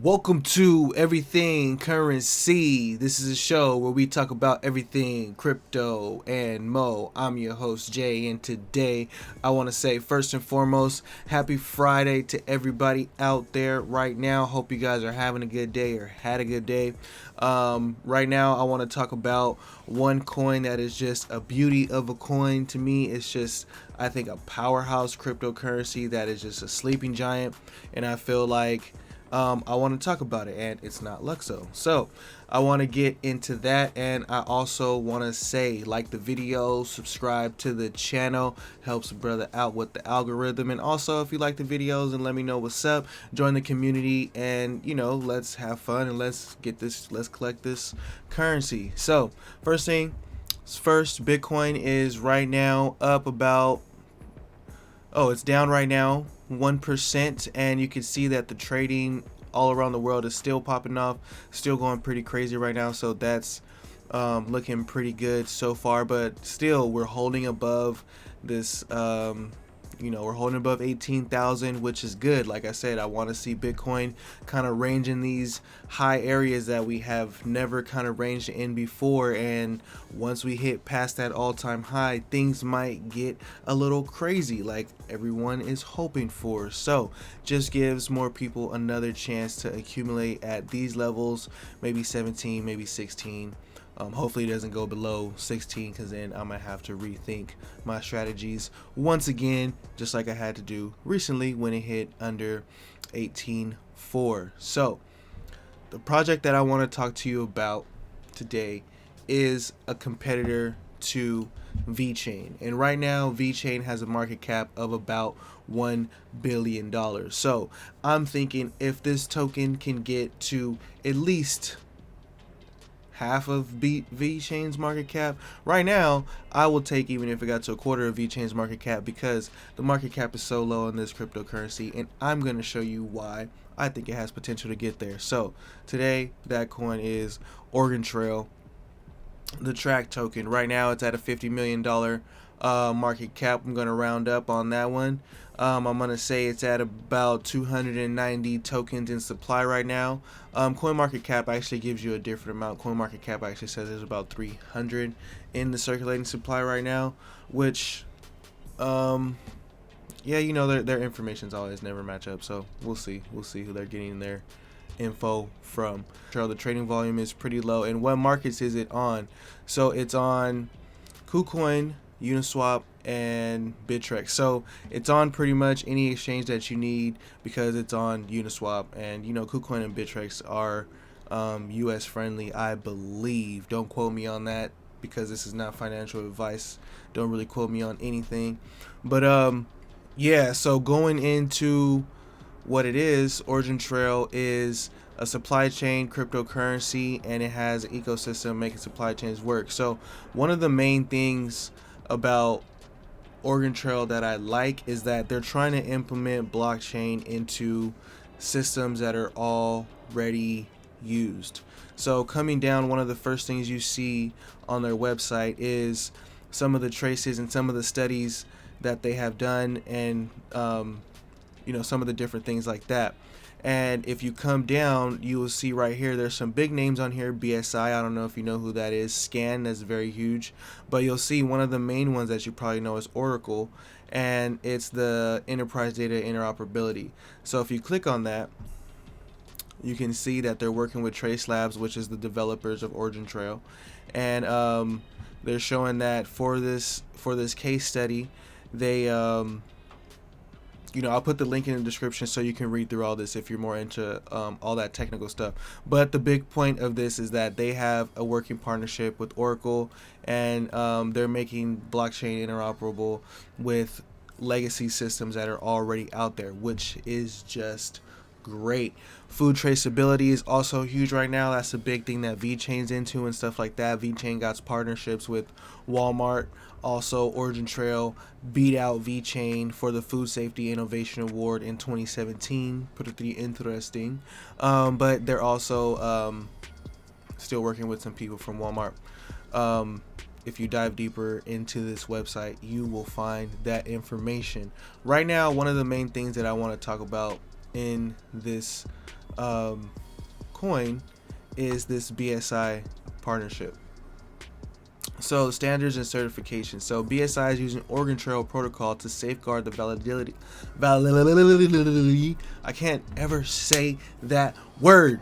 Welcome to Everything Currency. This is a show where we talk about everything crypto and mo. I'm your host Jay, and today I want to say first and foremost, happy Friday to everybody out there right now. Hope you guys are having a good day or had a good day. Right now I want to talk about one coin that is just a beauty of a coin to me. It's just, I think, a powerhouse cryptocurrency that is just a sleeping giant, and I feel like I want to talk about it, and it's not Luxo. So I want to get into that, and I also want to say, like the video, subscribe to the channel, helps a brother out with the algorithm. And also, if you like the videos, and let me know what's up, join the community, and let's have fun, and let's collect this currency. So first thing first, Bitcoin is right now up about, it's down right now 1%, and you can see that the trading all around the world is still popping off, still going pretty crazy right now. So that's looking pretty good so far, but still we're holding above this we're holding above 18,000, which is good. Like I said, I want to see Bitcoin kind of range in these high areas that we have never kind of ranged in before, and once we hit past that all-time high, things might get a little crazy like everyone is hoping for. So just gives more people another chance to accumulate at these levels, maybe 17, maybe 16. Hopefully it doesn't go below 16, because then I might have to rethink my strategies once again, just like I had to do recently when it hit under 18.4. So the project that I want to talk to you about today is a competitor to VeChain, and right now VeChain has a market cap of about $1 billion. So I'm thinking, if this token can get to at least half of VeChain's market cap right now, I will take, even if it got to a quarter of VeChain's market cap, because the market cap is so low in this cryptocurrency, and I'm going to show you why I think it has potential to get there. So today, that coin is Oregon Trail, the track token. Right now it's at a $50 million market cap. I'm going to round up on that one. I'm going to say it's at about 290 tokens in supply right now. CoinMarketCap actually gives you a different amount. CoinMarketCap actually says there's about 300 in the circulating supply right now, which, their information's always never match up. So we'll see who they're getting their info from. The trading volume is pretty low. And what markets is it on? So it's on Kucoin, Uniswap, and Bitmax. So it's on pretty much any exchange that you need, because it's on Uniswap. And Kucoin and Bitmax are US friendly, I believe. Don't quote me on that, because this is not financial advice. Don't really quote me on anything. But so going into what it is, Origin Trail is a supply chain cryptocurrency, and it has an ecosystem making supply chains work. So one of the main things about Origin Trail that I like is that they're trying to implement blockchain into systems that are already used. So coming down, one of the first things you see on their website is some of the traces and some of the studies that they have done, and some of the different things like that. And if you come down, you will see right here, there's some big names on here. BSI, I don't know if you know who that is. Scan, that's very huge. But you'll see one of the main ones that you probably know is Oracle, and it's the enterprise data interoperability. So if you click on that, you can see that they're working with Trace Labs, which is the developers of Origin Trail, and they're showing that for this case study, they I'll put the link in the description so you can read through all this if you're more into all that technical stuff. But the big point of this is that they have a working partnership with Oracle, and they're making blockchain interoperable with legacy systems that are already out there, which is just great. Food traceability is also huge right now. That's a big thing that VeChain's into and stuff like that. VeChain got partnerships with Walmart. Also, Origin Trail beat out VeChain for the Food Safety Innovation Award in 2017. Pretty interesting. But they're also still working with some people from Walmart. If you dive deeper into this website, you will find that information. Right now, one of the main things that I want to talk about in this coin is this BSI partnership. So standards and certification. So BSI is using Organ Trail protocol to safeguard the validity. I can't ever say that word.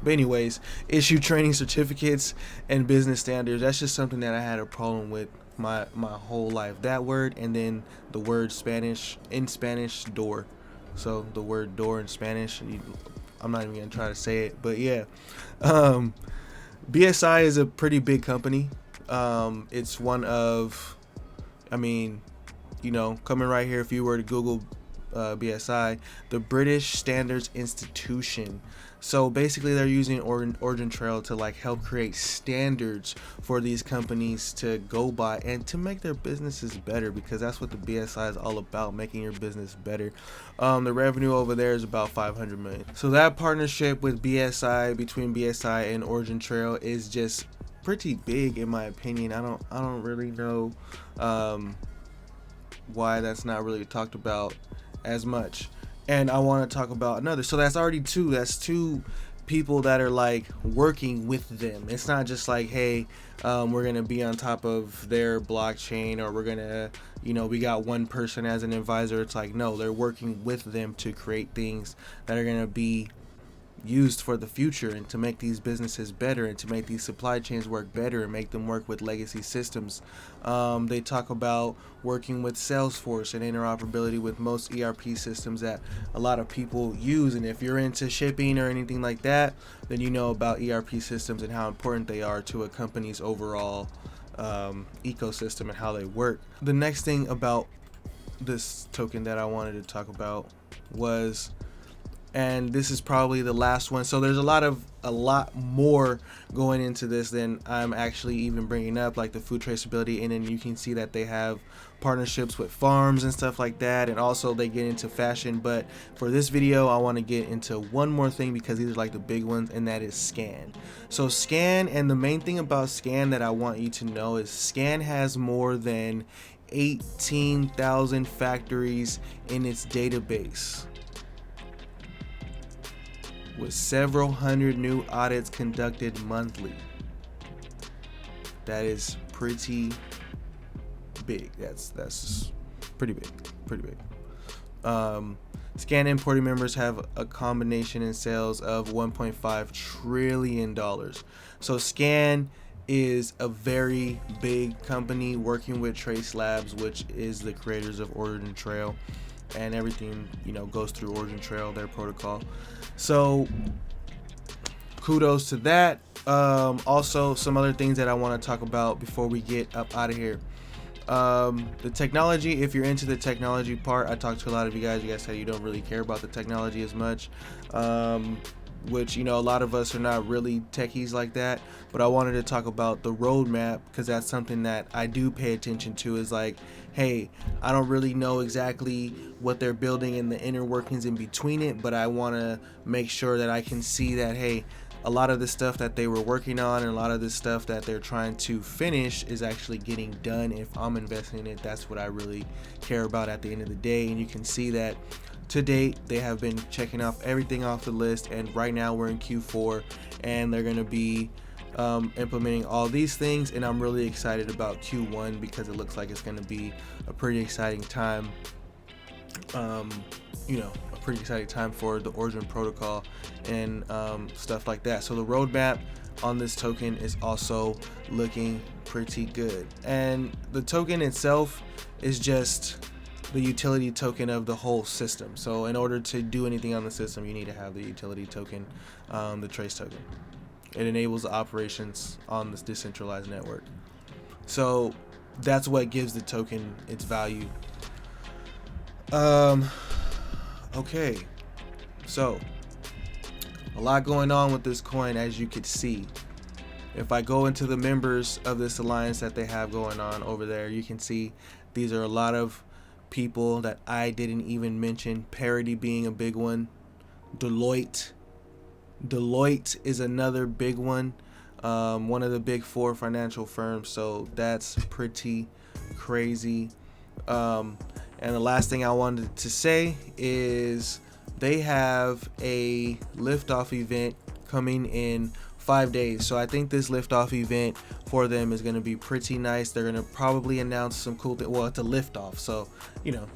But anyways, issue training certificates and business standards. That's just something that I had a problem with my whole life. That word, and then the word Spanish, door. So the word door in Spanish. I'm not even gonna try to say it, but yeah. BSI is a pretty big company. It's one of, coming right here, if you were to Google BSI, the British Standards Institution. So basically they're using Origin Trail to like help create standards for these companies to go by and to make their businesses better, because that's what the BSI is all about, making your business better. The revenue over there is about 500 million. So that partnership with BSI, between BSI and Origin Trail, is just pretty big in my opinion. I don't really know why that's not really talked about as much. And I want to talk about another. So that's already two. That's two people that are like working with them. It's not just like, hey, we're gonna be on top of their blockchain, or we're gonna, we got one person as an advisor. It's like, no, they're working with them to create things that are gonna be used for the future, and to make these businesses better, and to make these supply chains work better, and make them work with legacy systems. They talk about working with Salesforce and interoperability with most ERP systems that a lot of people use. And if you're into shipping or anything like that, then you know about ERP systems and how important they are to a company's overall ecosystem and how they work. The next thing about this token that I wanted to talk about was, and this is probably the last one. So there's a lot more going into this than I'm actually even bringing up, like the food traceability. And then you can see that they have partnerships with farms and stuff like that, and also they get into fashion. But for this video, I want to get into one more thing, because these are like the big ones, and that is Scan. So Scan, and the main thing about Scan that I want you to know is Scan has more than 18,000 factories in its database, with several hundred new audits conducted monthly. That is pretty big. That's pretty big. Scan importing members have a combination in sales of $1.5 trillion. So Scan is a very big company working with Trace Labs, which is the creators of Origin Trail, and everything goes through Origin Trail, their protocol. So kudos to that. Also, some other things that I want to talk about before we get up out of here. The technology, if you're into the technology part, I talked to a lot of you guys said you don't really care about the technology as much, which a lot of us are not really techies like that. But I wanted to talk about the roadmap, because that's something that I do pay attention to, is like, hey, I don't really know exactly what they're building and the inner workings in between it, but I want to make sure that I can see that, hey, a lot of the stuff that they were working on and a lot of the stuff that they're trying to finish is actually getting done. If I'm investing in it, that's what I really care about at the end of the day. And you can see that to date, they have been checking off everything off the list, and right now we're in Q4, and they're going to be implementing all these things. And I'm really excited about Q1, because it looks like it's going to be a pretty exciting time. A pretty exciting time for the Origin protocol and stuff like that. So the roadmap on this token is also looking pretty good, and the token itself is just the utility token of the whole system. So in order to do anything on the system, you need to have the utility token, the Trace token. It enables the operations on this decentralized network. So that's what gives the token its value. Okay, so a lot going on with this coin, as you could see. If I go into the members of this alliance that they have going on over there, you can see these are a lot of people that I didn't even mention. Parity being a big one. Deloitte is another big one. One of the big four financial firms. So that's pretty crazy. And the last thing I wanted to say is they have a liftoff event coming in 5 days. So I think this liftoff event for them is going to be pretty nice. They're going to probably announce some cool things. Well, it's a liftoff, so you know.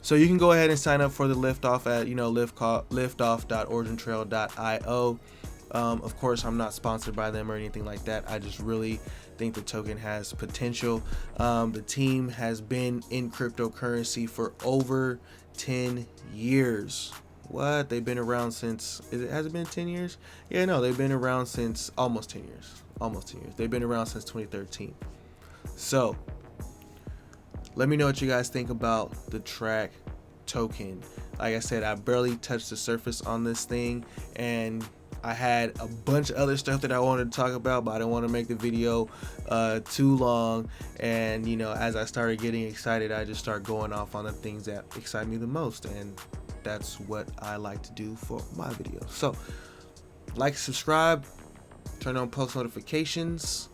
So you can go ahead and sign up for the liftoff at liftoff.origintrail.io. Of course, I'm not sponsored by them or anything like that. I just really think the token has potential. The team has been in cryptocurrency for over 10 years. What? They've been around since, has it been 10 years? Yeah, no, they've been around since almost 10 years. Almost 10 years. They've been around since 2013. So, let me know what you guys think about the track token. Like I said, I barely touched the surface on this thing, and I had a bunch of other stuff that I wanted to talk about, but I didn't want to make the video too long. And as I started getting excited, I just start going off on the things that excite me the most, and that's what I like to do for my videos. So like, subscribe, turn on post notifications,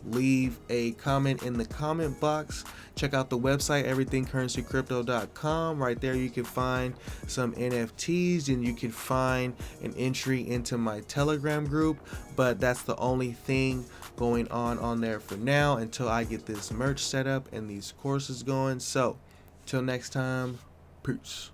leave a comment in the comment box. Check out the website, everythingcurrencycrypto.com. Right there you can find some NFTs, and you can find an entry into my Telegram group. But that's the only thing going on there for now, until I get this merch set up and these courses going. So till next time, peace.